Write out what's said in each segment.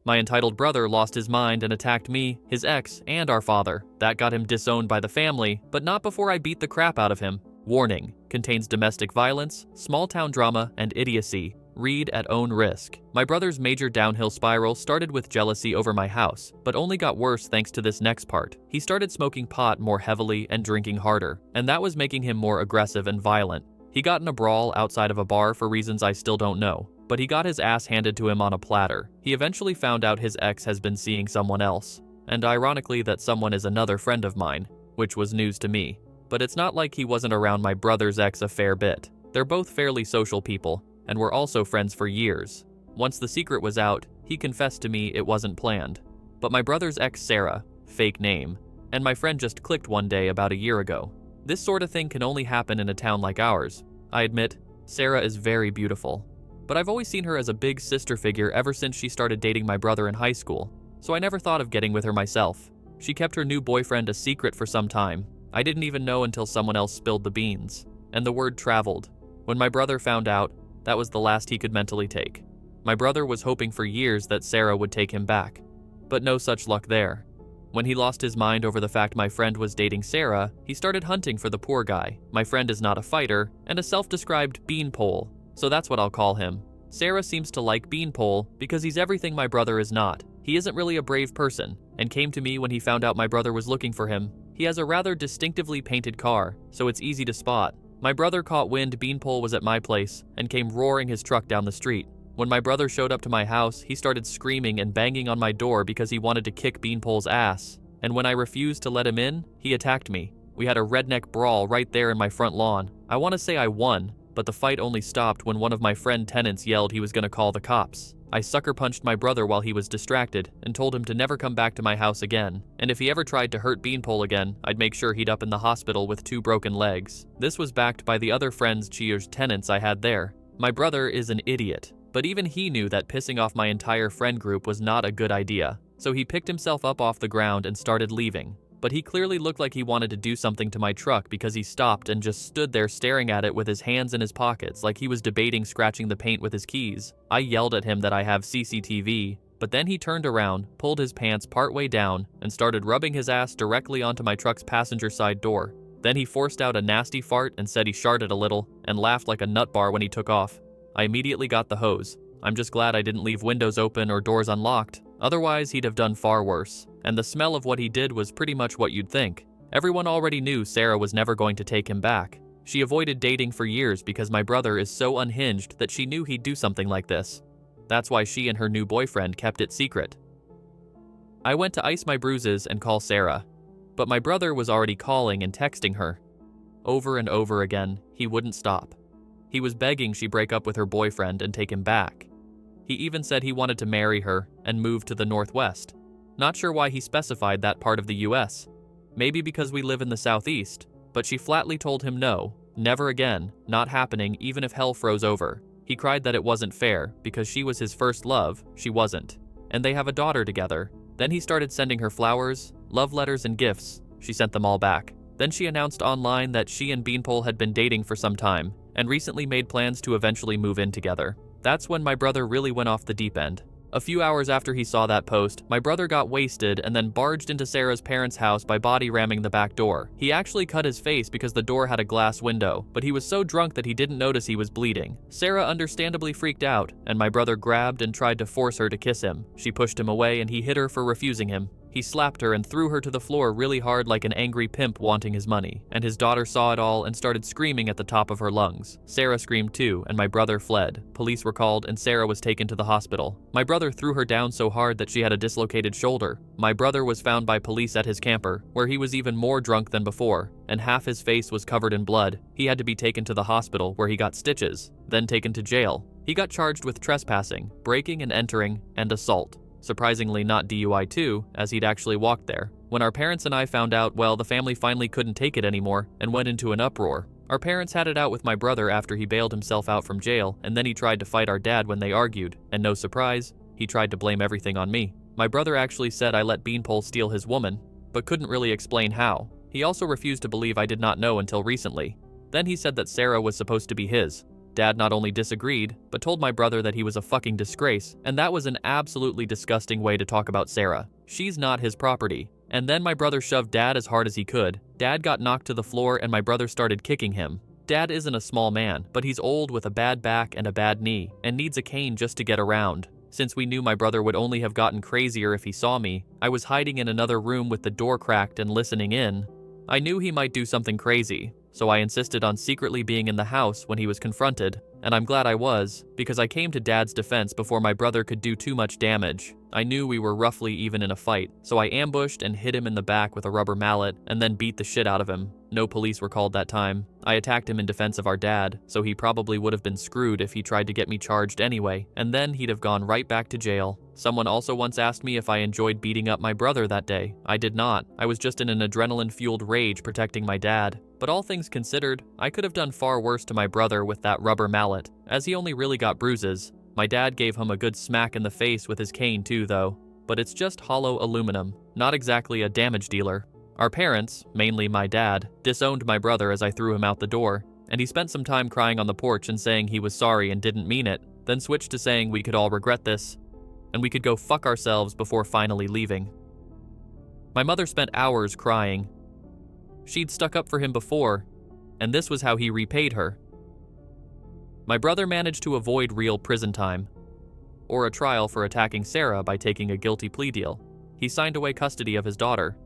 My entitled brother lost his mind and attacked me, his ex, and our father. That got him disowned by the family, but not before I beat the crap out of him. Warning: contains domestic violence, small-town drama, and idiocy. Read at own risk. My brother's major downhill spiral started with jealousy over my house, but only got worse thanks to this next part. He started smoking pot more heavily and drinking harder, and that was making him more aggressive and violent. He got in a brawl outside of a bar for reasons I still don't know, but he got his ass handed to him on a platter. He eventually found out his ex has been seeing someone else, and ironically that someone is another friend of mine, which was news to me. But it's not like he wasn't around my brother's ex a fair bit. They're both fairly social people, and were also friends for years. Once the secret was out, he confessed to me it wasn't planned. But my brother's ex Sarah, fake name, and my friend just clicked one day about a year ago. This sort of thing can only happen in a town like ours. I admit, Sarah is very beautiful, but I've always seen her as a big sister figure ever since she started dating my brother in high school, so I never thought of getting with her myself. She kept her new boyfriend a secret for some time. I didn't even know until someone else spilled the beans, and the word traveled. When my brother found out, that was the last he could mentally take. My brother was hoping for years that Sarah would take him back, but no such luck there. When he lost his mind over the fact my friend was dating Sarah, he started hunting for the poor guy. My friend is not a fighter, and a self-described beanpole, so that's what I'll call him. Sarah seems to like Beanpole because he's everything my brother is not. He isn't really a brave person, and came to me when he found out my brother was looking for him. He has a rather distinctively painted car, so it's easy to spot. My brother caught wind Beanpole was at my place and came roaring his truck down the street. When my brother showed up to my house, he started screaming and banging on my door because he wanted to kick Beanpole's ass. And when I refused to let him in, he attacked me. We had a redneck brawl right there in my front lawn. I want to say I won, but the fight only stopped when one of my friend tenants yelled he was going to call the cops. I sucker punched my brother while he was distracted and told him to never come back to my house again. And if he ever tried to hurt Beanpole again, I'd make sure he'd up in the hospital with 2 broken legs. This was backed by the other friends Cheers tenants I had there. My brother is an idiot, but even he knew that pissing off my entire friend group was not a good idea. So he picked himself up off the ground and started leaving. But he clearly looked like he wanted to do something to my truck because he stopped and just stood there staring at it with his hands in his pockets like he was debating scratching the paint with his keys. I yelled at him that I have CCTV, but then he turned around, pulled his pants partway down, and started rubbing his ass directly onto my truck's passenger side door. Then he forced out a nasty fart and said he sharted a little, and laughed like a nut bar when he took off. I immediately got the hose. I'm just glad I didn't leave windows open or doors unlocked. Otherwise, he'd have done far worse. And the smell of what he did was pretty much what you'd think. Everyone already knew Sarah was never going to take him back. She avoided dating for years because my brother is so unhinged that she knew he'd do something like this. That's why she and her new boyfriend kept it secret. I went to ice my bruises and call Sarah, but my brother was already calling and texting her. Over and over again, he wouldn't stop. He was begging she break up with her boyfriend and take him back. He even said he wanted to marry her and move to the Northwest. Not sure why he specified that part of the US. Maybe because we live in the Southeast, but she flatly told him no, never again, not happening even if hell froze over. He cried that it wasn't fair because she was his first love, she wasn't, and they have a daughter together. Then he started sending her flowers, love letters, and gifts. She sent them all back. Then she announced online that she and Beanpole had been dating for some time and recently made plans to eventually move in together. That's when my brother really went off the deep end. A few hours after he saw that post, my brother got wasted and then barged into Sarah's parents' house by body ramming the back door. He actually cut his face because the door had a glass window, but he was so drunk that he didn't notice he was bleeding. Sarah understandably freaked out, and my brother grabbed and tried to force her to kiss him. She pushed him away and he hit her for refusing him. He slapped her and threw her to the floor really hard like an angry pimp wanting his money, and his daughter saw it all and started screaming at the top of her lungs. Sarah screamed too, and my brother fled. Police were called and Sarah was taken to the hospital. My brother threw her down so hard that she had a dislocated shoulder. My brother was found by police at his camper, where he was even more drunk than before, and half his face was covered in blood. He had to be taken to the hospital where he got stitches, then taken to jail. He got charged with trespassing, breaking and entering, and assault. Surprisingly not DUI too, as he'd actually walked there. When our parents and I found out, well, the family finally couldn't take it anymore and went into an uproar. Our parents had it out with my brother after he bailed himself out from jail, and then he tried to fight our dad when they argued, and no surprise, he tried to blame everything on me. My brother actually said I let Beanpole steal his woman, but couldn't really explain how. He also refused to believe I did not know until recently. Then he said that Sarah was supposed to be his. Dad not only disagreed, but told my brother that he was a fucking disgrace, and that was an absolutely disgusting way to talk about Sarah. She's not his property. And then my brother shoved Dad as hard as he could. Dad got knocked to the floor and my brother started kicking him. Dad isn't a small man, but he's old with a bad back and a bad knee, and needs a cane just to get around. Since we knew my brother would only have gotten crazier if he saw me, I was hiding in another room with the door cracked and listening in. I knew he might do something crazy, so I insisted on secretly being in the house when he was confronted, and I'm glad I was, because I came to Dad's defense before my brother could do too much damage. I knew we were roughly even in a fight, so I ambushed and hit him in the back with a rubber mallet and then beat the shit out of him. No police were called that time. I attacked him in defense of our dad, so he probably would have been screwed if he tried to get me charged anyway, and then he'd have gone right back to jail. Someone also once asked me if I enjoyed beating up my brother that day. I did not. I was just in an adrenaline-fueled rage protecting my dad. But all things considered, I could have done far worse to my brother with that rubber mallet, as he only really got bruises. My dad gave him a good smack in the face with his cane too, though. But it's just hollow aluminum, not exactly a damage dealer. Our parents, mainly my dad, disowned my brother as I threw him out the door, and he spent some time crying on the porch and saying he was sorry and didn't mean it, then switched to saying we could all regret this, and we could go fuck ourselves before finally leaving. My mother spent hours crying. She'd stuck up for him before, and this was how he repaid her. My brother managed to avoid real prison time, or a trial for attacking Sarah by taking a guilty plea deal. He signed away custody of his daughter,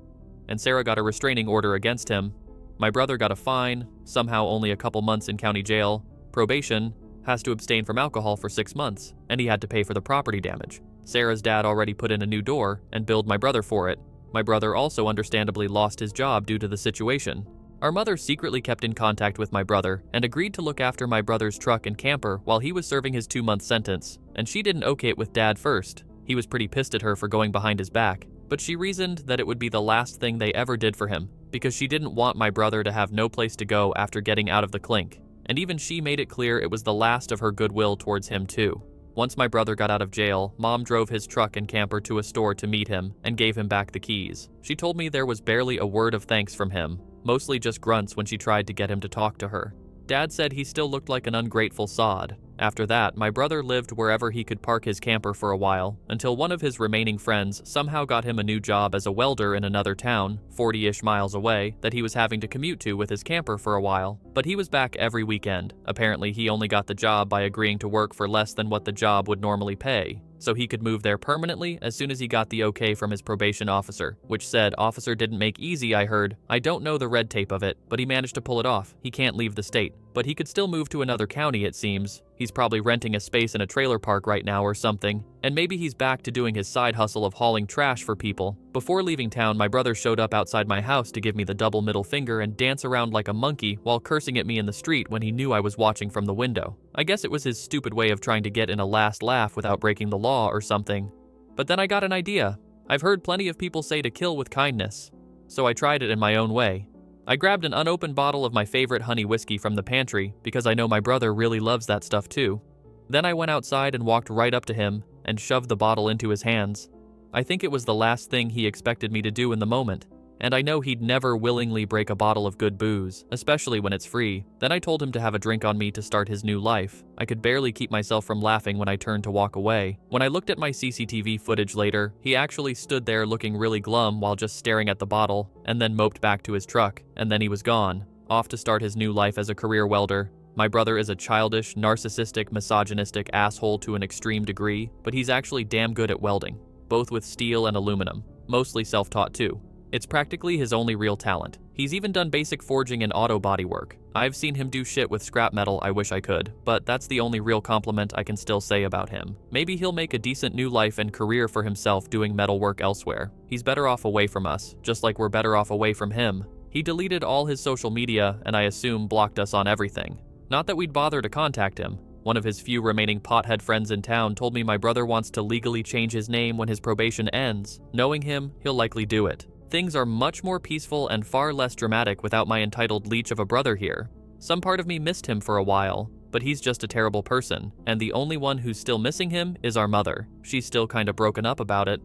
and Sarah got a restraining order against him. My brother got a fine, somehow only a couple months in county jail, probation, has to abstain from alcohol for 6 months, and he had to pay for the property damage. Sarah's dad already put in a new door and billed my brother for it. My brother also understandably lost his job due to the situation. Our mother secretly kept in contact with my brother and agreed to look after my brother's truck and camper while he was serving his 2-month sentence, and she didn't okay it with Dad first. He was pretty pissed at her for going behind his back, but she reasoned that it would be the last thing they ever did for him, because she didn't want my brother to have no place to go after getting out of the clink, and even she made it clear it was the last of her goodwill towards him too. Once my brother got out of jail, Mom drove his truck and camper to a store to meet him and gave him back the keys. She told me there was barely a word of thanks from him, mostly just grunts when she tried to get him to talk to her. Dad said he still looked like an ungrateful sod. After that, my brother lived wherever he could park his camper for a while, until one of his remaining friends somehow got him a new job as a welder in another town, 40-ish miles away, that he was having to commute to with his camper for a while. But he was back every weekend. Apparently he only got the job by agreeing to work for less than what the job would normally pay, so he could move there permanently as soon as he got the okay from his probation officer, which said officer didn't make easy, I heard. I don't know the red tape of it, but he managed to pull it off. He can't leave the state, but he could still move to another county, it seems. He's probably renting a space in a trailer park right now or something, and maybe he's back to doing his side hustle of hauling trash for people. Before leaving town, my brother showed up outside my house to give me the double middle finger and dance around like a monkey while cursing at me in the street when he knew I was watching from the window. I guess it was his stupid way of trying to get in a last laugh without breaking the law or something. But then I got an idea. I've heard plenty of people say to kill with kindness, so I tried it in my own way. I grabbed an unopened bottle of my favorite honey whiskey from the pantry because I know my brother really loves that stuff too. Then I went outside and walked right up to him and shoved the bottle into his hands. I think it was the last thing he expected me to do in the moment, and I know he'd never willingly break a bottle of good booze, especially when it's free. Then I told him to have a drink on me to start his new life. I could barely keep myself from laughing when I turned to walk away. When I looked at my CCTV footage later, he actually stood there looking really glum while just staring at the bottle, and then moped back to his truck, and then he was gone, off to start his new life as a career welder. My brother is a childish, narcissistic, misogynistic asshole to an extreme degree, but he's actually damn good at welding, both with steel and aluminum, mostly self-taught too. It's practically his only real talent. He's even done basic forging and auto body work. I've seen him do shit with scrap metal I wish I could, but that's the only real compliment I can still say about him. Maybe he'll make a decent new life and career for himself doing metal work elsewhere. He's better off away from us, just like we're better off away from him. He deleted all his social media and I assume blocked us on everything. Not that we'd bother to contact him. One of his few remaining pothead friends in town told me my brother wants to legally change his name when his probation ends. Knowing him, he'll likely do it. Things are much more peaceful and far less dramatic without my entitled leech of a brother here. Some part of me missed him for a while, but he's just a terrible person, and the only one who's still missing him is our mother. She's still kinda broken up about it.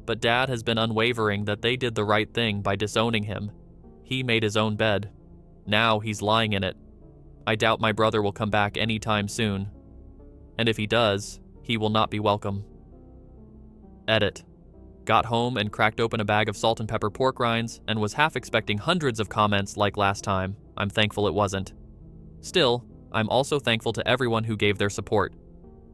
But Dad has been unwavering that they did the right thing by disowning him. He made his own bed. Now he's lying in it. I doubt my brother will come back anytime soon. And if he does, he will not be welcome. Edit. Got home and cracked open a bag of salt and pepper pork rinds and was half expecting hundreds of comments like last time. I'm thankful it wasn't. Still, I'm also thankful to everyone who gave their support.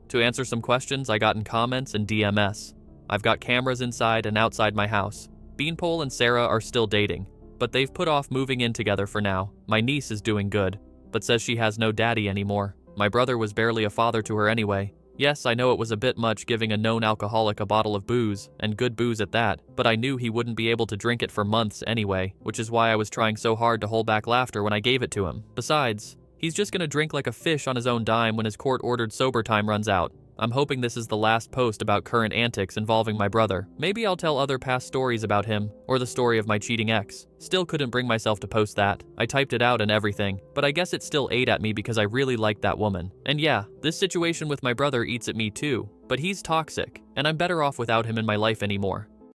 To answer some questions I got in comments and DMS. I've got cameras inside and outside my house. Beanpole and Sarah are still dating, but they've put off moving in together for now. My niece is doing good, but says she has no daddy anymore. My brother was barely a father to her anyway. Yes, I know it was a bit much giving a known alcoholic a bottle of booze, and good booze at that, but I knew he wouldn't be able to drink it for months anyway, which is why I was trying so hard to hold back laughter when I gave it to him. Besides, he's just gonna drink like a fish on his own dime when his court-ordered sober time runs out. I'm hoping this is the last post about current antics involving my brother. Maybe I'll tell other past stories about him, or the story of my cheating ex. Still couldn't bring myself to post that. I typed it out and everything, but I guess it still ate at me because I really liked that woman. And yeah, this situation with my brother eats at me too, but he's toxic, and I'm better off without him in my life anymore.